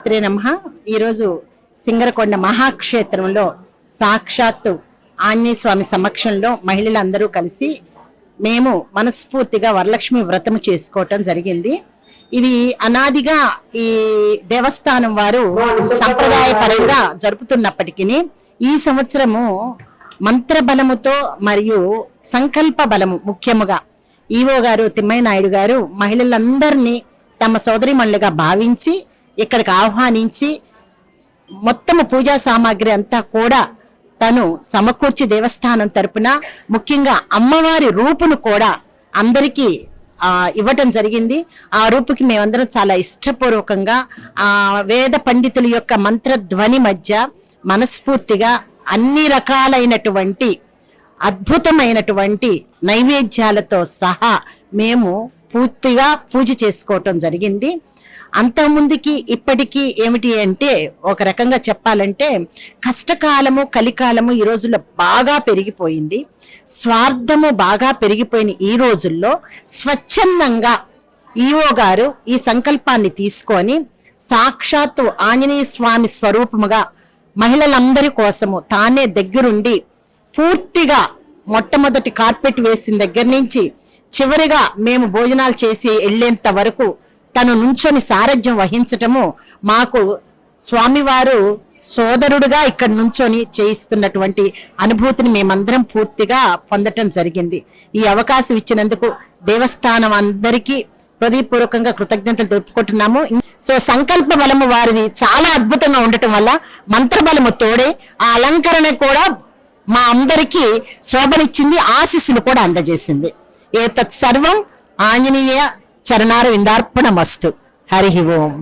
శ్రీమాత్రే నమః. ఈరోజు సింగరకొండ మహాక్షేత్రంలో సాక్షాత్తు ఆంజనేయ స్వామి సమక్షంలో మహిళలందరూ కలిసి మేము మనస్ఫూర్తిగా వరలక్ష్మి వ్రతం చేసుకోవటం జరిగింది. ఇది అనాదిగా ఈ దేవస్థానం వారు సంప్రదాయపరంగా జరుపుతున్నప్పటికీ ఈ సంవత్సరము మంత్ర బలముతో మరియు సంకల్ప బలము ముఖ్యముగా ఈవో గారు తిమ్మయ్య నాయుడు గారు మహిళలందరినీ తమ సోదరిమణులుగా భావించి ఇక్కడికి ఆహ్వానించి మొత్తము పూజా సామాగ్రి అంతా కూడా తను సమకూర్చి దేవస్థానం తరపున ముఖ్యంగా అమ్మవారి రూపును కూడా అందరికీ ఇవ్వటం జరిగింది. ఆ రూపుకి మేమందరం చాలా ఇష్టపూర్వకంగా వేద పండితుల యొక్క మంత్రధ్వని మధ్య మనస్ఫూర్తిగా అన్ని రకాలైనటువంటి అద్భుతమైనటువంటి నైవేద్యాలతో సహా మేము పూర్తిగా పూజ చేసుకోవటం జరిగింది. అంతకుముందుకి ఇప్పటికీ ఏమిటి అంటే ఒక రకంగా చెప్పాలంటే కష్టకాలము కలికాలము ఈ రోజుల్లో బాగా పెరిగిపోయింది. స్వార్థము బాగా పెరిగిపోయిన ఈ రోజుల్లో స్వచ్ఛందంగా ఈవో గారు ఈ సంకల్పాన్ని తీసుకొని సాక్షాత్తు ఆంజనేయ స్వామి స్వరూపముగా మహిళలందరి కోసము తానే దగ్గరుండి పూర్తిగా మొట్టమొదటి కార్పెట్ వేసిన దగ్గర నుంచి చివరిగా మేము భోజనాలు చేసి వెళ్లేంత వరకు తను నుంచొని సారథ్యం వహించటము మాకు స్వామివారు సోదరుడుగా ఇక్కడ నుంచొని చేయిస్తున్నటువంటి అనుభూతిని మేమందరం పూర్తిగా పొందటం జరిగింది. ఈ అవకాశం ఇచ్చినందుకు దేవస్థానం అందరికీ హృదయపూర్వకంగా కృతజ్ఞతలు తెలుపుకుంటున్నాము. సో సంకల్ప బలము వారిది చాలా అద్భుతంగా ఉండటం వల్ల మంత్రబలము తోడే ఆ అలంకరణ కూడా మా అందరికీ శోభనిచ్చింది, ఆశీస్సులు కూడా అందజేసింది. ఏతత్ సర్వం ఆంజనేయ చరణార విందార్పణమస్తు. హరి ఓం.